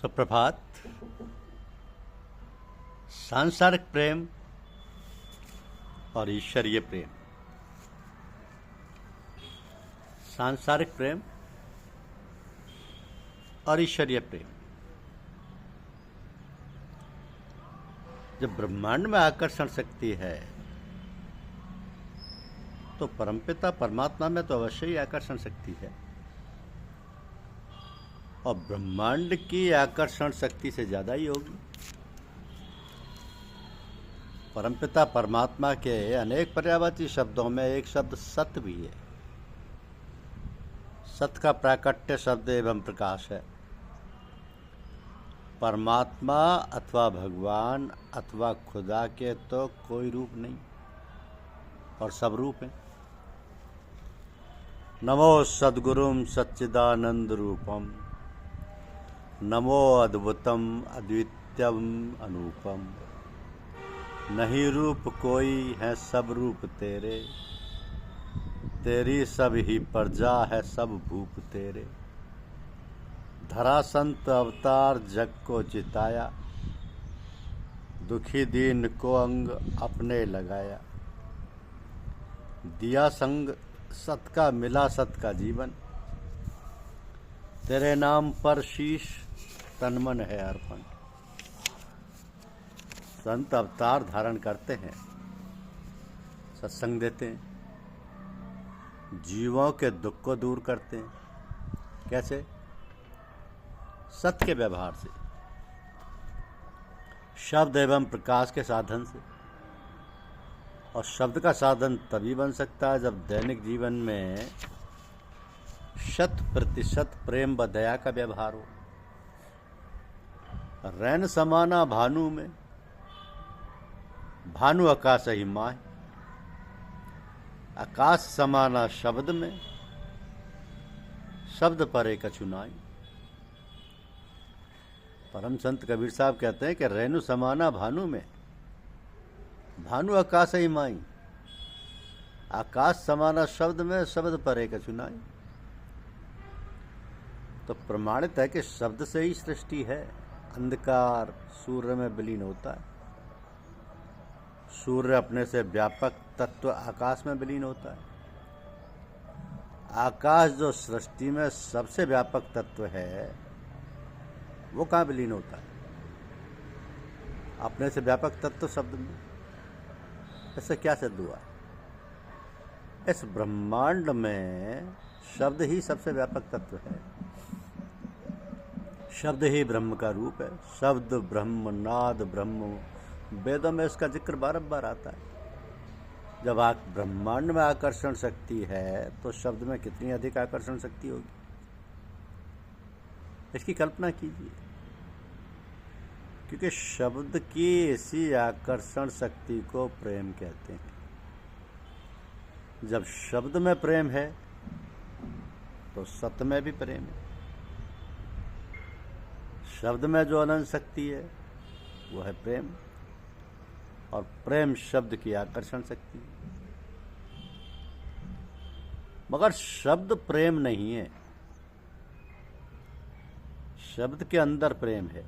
सुप्रभात। सांसारिक प्रेम और ईश्वरीय प्रेम। सांसारिक प्रेम और ईश्वरीय प्रेम। जब ब्रह्मांड में आकर्षण शक्ति है तो परमपिता परमात्मा में तो अवश्य ही आकर्षण शक्ति है, और ब्रह्मांड की आकर्षण शक्ति से ज्यादा ही होगी। परमपिता परमात्मा के अनेक पर्यायवाची शब्दों में एक शब्द सत्य भी है। सत्य का प्राकट्य शब्द एवं प्रकाश है। परमात्मा अथवा भगवान अथवा खुदा के तो कोई रूप नहीं और सब रूप है। नमो सद्गुरुम सच्चिदानंद रूपम, नमो अद्भुतम अद्वितीयम अनूपम। नहीं रूप कोई है सब रूप तेरे, तेरी सब ही प्रजा है सब भूप तेरे। धरा संत अवतार जग को जिताया, दुखी दीन को अंग अपने लगाया। दिया संग सत का मिला सत का जीवन, तेरे नाम पर शीश तन मन है अर्पण। संत अवतार धारण करते हैं, सत्संग देते हैं, जीवों के दुख को दूर करते हैं। कैसे? सत्य के व्यवहार से, शब्द एवं प्रकाश के साधन से। और शब्द का साधन तभी बन सकता है जब दैनिक जीवन में 100% प्रेम व दया का व्यवहार हो। रैन समाना भानु में, भानु आकाश ही माय। आकाश समाना शब्द में, शब्द परे कछु नाई। परम संत कबीर साहब कहते हैं कि रेणु समाना भानु में, भानु आकाश ही माई। आकाश समाना शब्द में, शब्द परे कछु नाई। तो प्रमाणित है कि शब्द से ही सृष्टि है। अंधकार सूर्य में विलीन होता है, सूर्य अपने से व्यापक तत्व आकाश में विलीन होता है। आकाश जो सृष्टि में सबसे व्यापक तत्व है, वो कहाँ विलीन होता है? अपने से व्यापक तत्व शब्द में। इससे क्या सिद्ध हुआ? इस ब्रह्मांड में शब्द ही सबसे व्यापक तत्व है। शब्द ही ब्रह्म का रूप है। शब्द ब्रह्म, नाद ब्रह्म, वेदों में इसका जिक्र बारंबार आता है। जब ब्रह्मांड में आकर्षण शक्ति है तो शब्द में कितनी अधिक आकर्षण शक्ति होगी, इसकी कल्पना कीजिए। क्योंकि शब्द की इसी आकर्षण शक्ति को प्रेम कहते हैं। जब शब्द में प्रेम है तो सत्य में भी प्रेम है। शब्द में जो अनंत शक्ति है वो है प्रेम, और प्रेम शब्द की आकर्षण शक्ति है। मगर शब्द प्रेम नहीं है, शब्द के अंदर प्रेम है।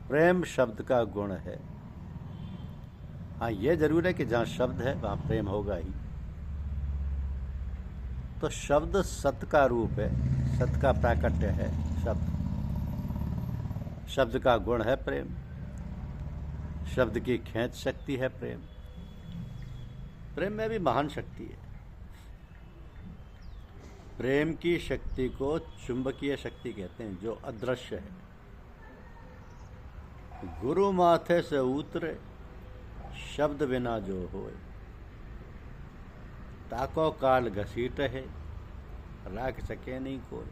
प्रेम शब्द का गुण है। हाँ, यह जरूर है कि जहां शब्द है वहां प्रेम होगा ही। तो शब्द सत्य का रूप है, सत्य का प्राकट्य है। शब्द का गुण है प्रेम, शब्द की खेच शक्ति है प्रेम। प्रेम में भी महान शक्ति है। प्रेम की शक्ति को चुंबकीय शक्ति कहते हैं, जो अदृश्य है। गुरु माथे से उतरे, शब्द बिना जो होए। ताको काल घसीट है, राख सके नहीं कोई।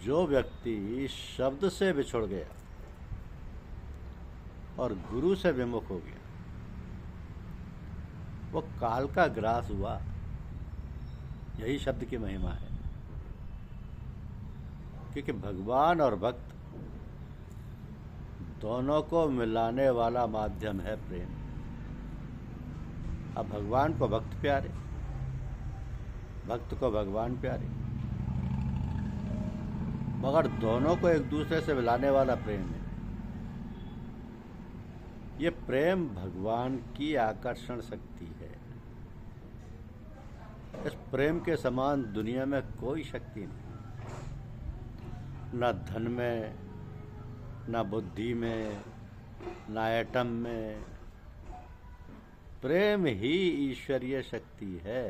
जो व्यक्ति शब्द से बिछुड़ गया और गुरु से विमुख हो गया, वो काल का ग्रास हुआ। यही शब्द की महिमा है। क्योंकि भगवान और भक्त दोनों को मिलाने वाला माध्यम है प्रेम। अब भगवान को भक्त प्यारे, भक्त को भगवान प्यारे। मगर दोनों को एक दूसरे से मिलाने वाला प्रेम है। ये प्रेम भगवान की आकर्षण शक्ति है। इस प्रेम के समान दुनिया में कोई शक्ति नहीं, न धन में, न बुद्धि में, न एटम में। प्रेम ही ईश्वरीय शक्ति है।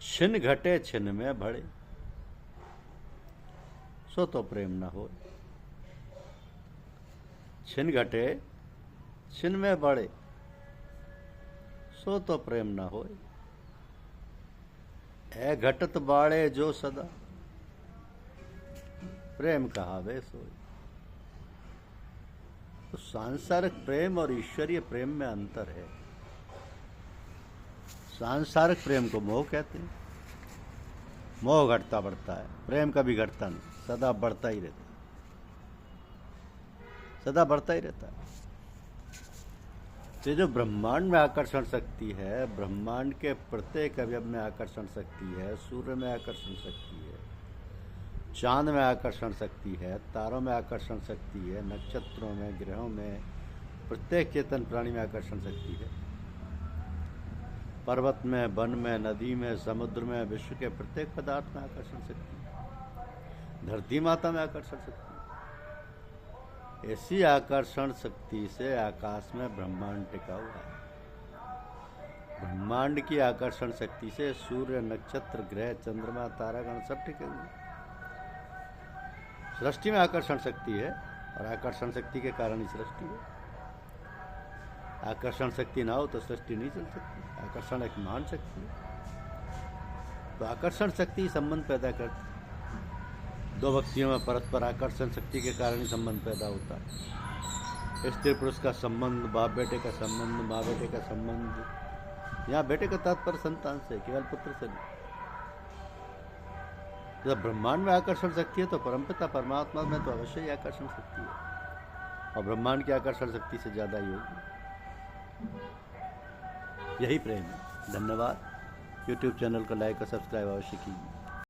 छिन घटे छिन में भड़े, सो तो प्रेम न हो। छिन घटे छिन में बढ़े, सो तो प्रेम न होए। ऐ घटत बाड़े जो सदा, प्रेम कहावे सोए। तो सांसारिक प्रेम और ईश्वरीय प्रेम में अंतर है। सांसारिक प्रेम को मोह कहते हैं। मोह घटता बढ़ता है, प्रेम कभी घटता नहीं, सदा बढ़ता ही रहता है, सदा बढ़ता ही रहता है। तो जो ब्रह्मांड में आकर्षण शक्ति है, ब्रह्मांड के प्रत्येक अवयव में आकर्षण शक्ति है, सूर्य में आकर्षण शक्ति है, चांद में आकर्षण शक्ति है, तारों में आकर्षण शक्ति है, नक्षत्रों में, ग्रहों में, प्रत्येक चेतन प्राणी में आकर्षण शक्ति है। पर्वत में, वन में, नदी में, समुद्र में, विश्व के प्रत्येक पदार्थ में आकर्षण शक्ति है। धरती माता में आकर्षण शक्ति है। ऐसी आकर्षण शक्ति से आकाश में ब्रह्मांड टिका हुआ है। ब्रह्मांड की आकर्षण शक्ति से सूर्य, नक्षत्र, ग्रह, चंद्रमा, तारागण सब टिके हुए हैं। सृष्टि में आकर्षण शक्ति है और आकर्षण शक्ति के कारण ही सृष्टि है। आकर्षण शक्ति ना हो तो सृष्टि नहीं चल सकती। आकर्षण एक महान शक्ति है। तो आकर्षण शक्ति संबंध पैदा करती है। दो व्यक्तियों में परस्पर आकर्षण शक्ति के कारण ही संबंध पैदा होता है। स्त्री पुरुष का संबंध, बाप बेटे का संबंध, माँ बेटे का संबंध। यहाँ बेटे का तात्पर्य संतान से, केवल पुत्र से नहीं। जब ब्रह्मांड में आकर्षण शक्ति है तो परमपिता परमात्मा में तो अवश्य ही आकर्षण शक्ति है, और ब्रह्मांड की आकर्षण शक्ति से ज्यादा ही होगी। यही प्रेम है। धन्यवाद। YouTube चैनल को लाइक और सब्सक्राइब अवश्य कीजिए।